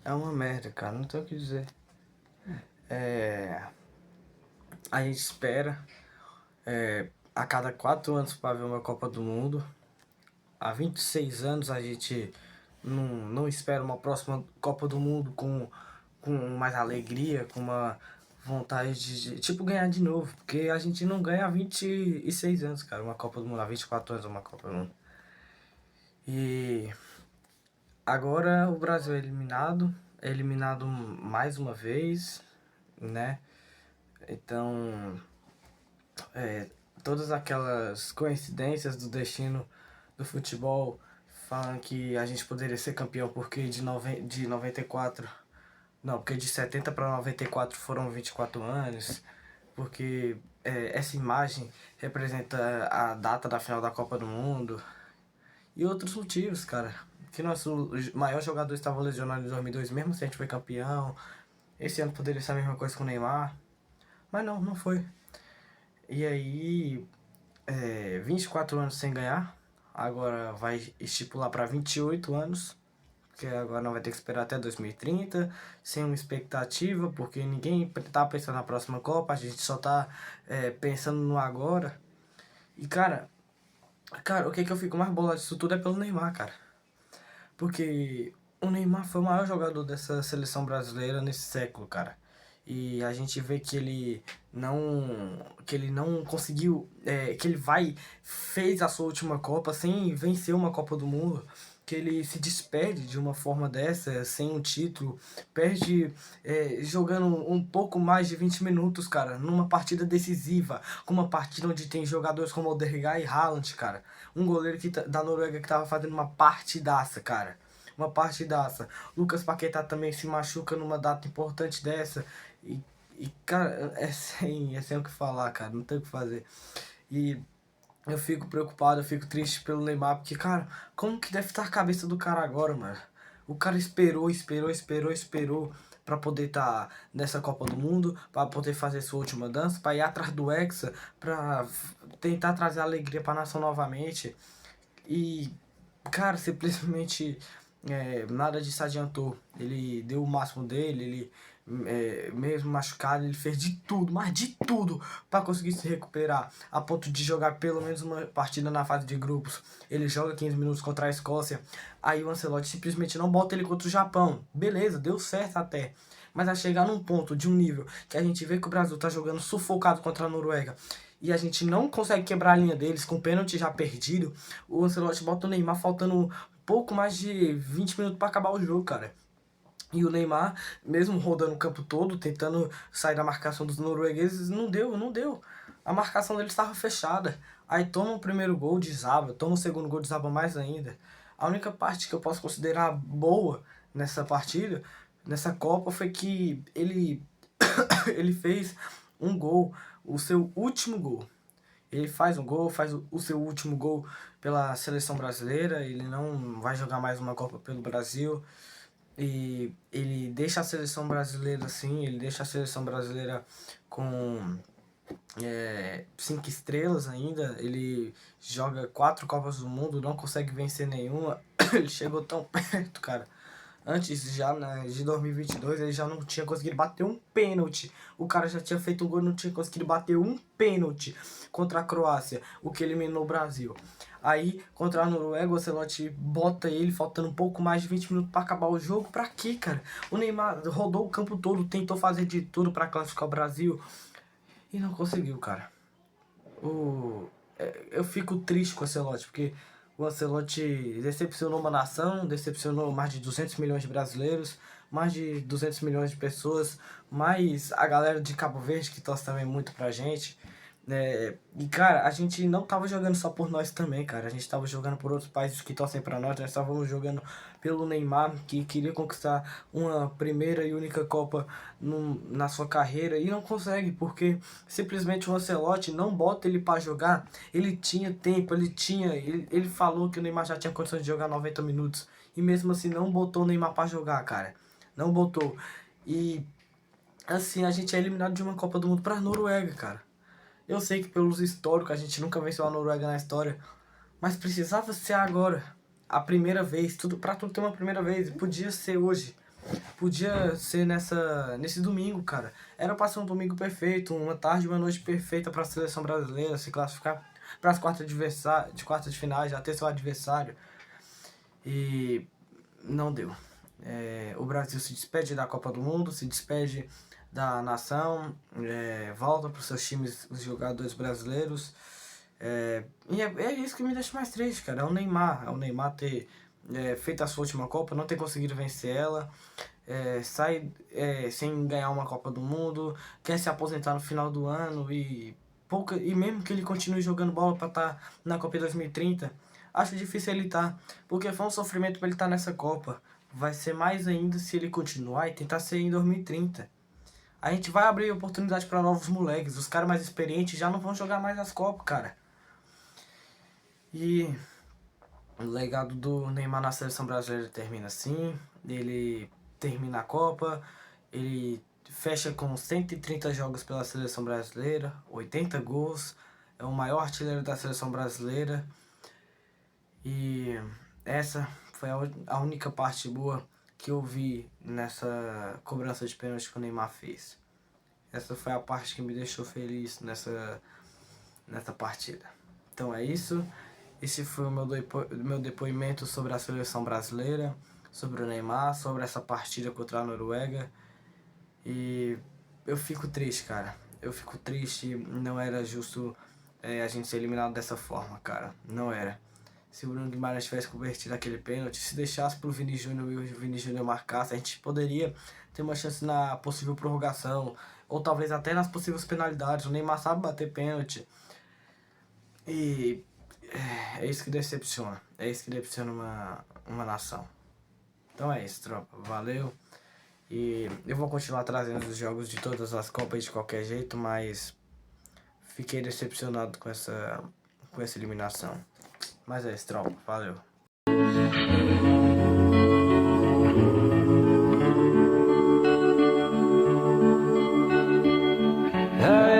é uma merda, cara, não tem o que dizer. É, a gente espera a cada 4 anos para ver uma Copa do Mundo. Há 26 anos a gente não espera uma próxima Copa do Mundo com mais alegria, com uma vontade tipo, ganhar de novo. Porque a gente não ganha há 26 anos, cara, uma Copa do Mundo, há 24 anos uma Copa do Mundo. E agora o Brasil é eliminado mais uma vez, né? Então, é, todas aquelas coincidências do destino do futebol falam que a gente poderia ser campeão porque de 94, não, porque de 70 para 94 foram 24 anos, porque essa imagem representa a data da final da Copa do Mundo e outros motivos, cara. Que nosso maior jogador estava lesionado em 2002, mesmo se a gente foi campeão. Esse ano poderia ser a mesma coisa com o Neymar, mas não foi. E aí, 24 anos sem ganhar, agora vai estipular para 28 anos, que agora não vai ter que esperar até 2030, sem uma expectativa, porque ninguém tá pensando na próxima Copa, a gente só tá pensando no agora. E cara, o que eu fico mais bolado disso tudo é pelo Neymar, cara. Porque o Neymar foi o maior jogador dessa seleção brasileira nesse século, cara. E a gente vê que ele não conseguiu, que ele fez a sua última Copa sem vencer uma Copa do Mundo, que ele se despede de uma forma dessa, sem um título, perde jogando um pouco mais de 20 minutos, cara, numa partida decisiva, com uma partida onde tem jogadores como Odegaard e Haaland, cara, um goleiro da Noruega que tava fazendo uma partidaça, cara. Uma partidaça. Lucas Paquetá também se machuca numa data importante dessa. E, cara, é sem o que falar, cara. Não tem o que fazer. E eu fico preocupado, eu fico triste pelo Neymar, porque, cara, como que deve estar a cabeça do cara agora, mano? O cara esperou pra poder estar nessa Copa do Mundo, pra poder fazer sua última dança, pra ir atrás do Hexa, pra tentar trazer alegria pra nação novamente. E, cara, simplesmente nada disso adiantou. Ele deu o máximo dele, ele mesmo machucado, ele fez de tudo, mas de tudo, para conseguir se recuperar, a ponto de jogar pelo menos uma partida na fase de grupos. Ele joga 15 minutos contra a Escócia, aí o Ancelotti simplesmente não bota ele contra o Japão. Beleza, deu certo até. Mas a chegar num ponto de um nível que a gente vê que o Brasil tá jogando sufocado contra a Noruega e a gente não consegue quebrar a linha deles com pênalti já perdido, o Ancelotti bota o Neymar faltando pouco mais de 20 minutos para acabar o jogo, cara. E o Neymar, mesmo rodando o campo todo, tentando sair da marcação dos noruegueses, não deu. A marcação dele estava fechada. Aí toma o primeiro gol, desaba. Toma o segundo gol, desaba mais ainda. A única parte que eu posso considerar boa nessa partida, nessa Copa, foi que ele fez um gol, o seu último gol. Ele faz um gol, faz o seu último gol pela seleção brasileira. Ele não vai jogar mais uma Copa pelo Brasil. E ele deixa a seleção brasileira assim, ele deixa a seleção brasileira com 5 estrelas ainda. Ele joga 4 Copas do Mundo, não consegue vencer nenhuma. Ele chegou tão perto, cara. Antes, já de 2022, ele já não tinha conseguido bater um pênalti. O cara já tinha feito um gol e não tinha conseguido bater um pênalti contra a Croácia, o que eliminou o Brasil. Aí, contra a Noruega, o Ancelotti bota ele faltando um pouco mais de 20 minutos para acabar o jogo. Pra quê, cara? O Neymar rodou o campo todo, tentou fazer de tudo para classificar o Brasil e não conseguiu, cara. Eu fico triste com o Ancelotti, porque o Ancelotti decepcionou uma nação, decepcionou mais de 200 milhões de brasileiros, mais de 200 milhões de pessoas, mais a galera de Cabo Verde que torce também muito pra gente. E cara, a gente não tava jogando só por nós também, cara. A gente tava jogando por outros países que torcem pra nós estávamos jogando pelo Neymar, que queria conquistar uma primeira e única Copa na sua carreira e não consegue, porque simplesmente o Ancelotti não bota ele pra jogar. Ele tinha tempo, ele falou que o Neymar já tinha condições de jogar 90 minutos e mesmo assim não botou o Neymar pra jogar, cara. Não botou. E assim, a gente é eliminado de uma Copa do Mundo pra Noruega, cara. Eu sei que pelos históricos a gente nunca venceu a Noruega na história, mas precisava ser agora, a primeira vez, pra tudo ter uma primeira vez, e podia ser hoje. podia ser nesse domingo, cara. Era pra ser um domingo perfeito, uma tarde e uma noite perfeita pra seleção brasileira se classificar para as quartas de finais, já ter seu adversário. E não deu. O Brasil se despede da Copa do Mundo, se despede da nação, volta para os seus times, os jogadores brasileiros. E é isso que me deixa mais triste, cara. É o Neymar ter feito a sua última Copa, não ter conseguido vencer ela, sai sem ganhar uma Copa do Mundo, quer se aposentar no final do ano e mesmo que ele continue jogando bola para estar na Copa 2030, acho difícil ele estar, porque foi um sofrimento para ele estar nessa Copa. Vai ser mais ainda se ele continuar e tentar ser em 2030. A gente vai abrir oportunidade para novos moleques. Os caras mais experientes já não vão jogar mais as Copas, cara. E o legado do Neymar na seleção brasileira termina assim. Ele termina a Copa. Ele fecha com 130 jogos pela seleção brasileira, 80 gols. É o maior artilheiro da seleção brasileira. E essa foi a única parte boa que eu vi nessa cobrança de pênalti que o Neymar fez. Essa foi a parte que me deixou feliz nessa partida. Então é isso. Esse foi o meu depoimento sobre a seleção brasileira, sobre o Neymar, sobre essa partida contra a Noruega. E eu fico triste, cara. Eu fico triste. Não era justo a gente ser eliminado dessa forma, cara. Não era. Se o Bruno Guimarães tivesse convertido aquele pênalti, se deixasse pro Vini Júnior e o Vini Júnior marcasse, a gente poderia ter uma chance na possível prorrogação, ou talvez até nas possíveis penalidades. O Neymar sabe bater pênalti. E é isso que decepciona. É isso que decepciona uma nação. Então é isso, tropa. Valeu. E eu vou continuar trazendo os jogos de todas as Copas de qualquer jeito, mas fiquei decepcionado com essa eliminação. Mas é isso, tropa. Valeu. I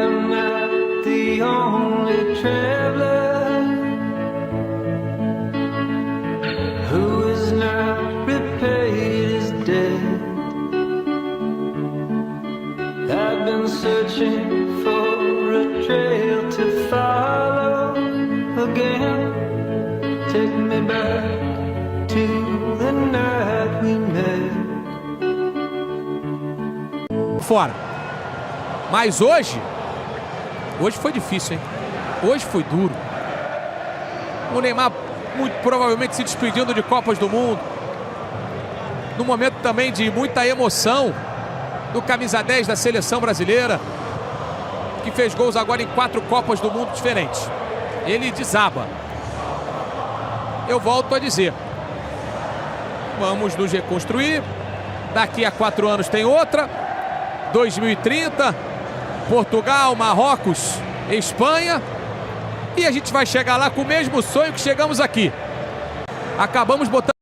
am not the only traveler who is not repaid his debt. I've been searching for a trail to follow again. Take me back to the night we met. Fora. Mas hoje foi difícil, hein? Hoje foi duro. O Neymar muito provavelmente se despedindo de Copas do Mundo. No momento também de muita emoção do camisa 10 da seleção brasileira, que fez gols agora em 4 Copas do Mundo diferentes. Ele desaba. Eu volto a dizer, vamos nos reconstruir. Daqui a 4 anos tem outra. 2030, Portugal, Marrocos, Espanha. E a gente vai chegar lá com o mesmo sonho que chegamos aqui. Acabamos botando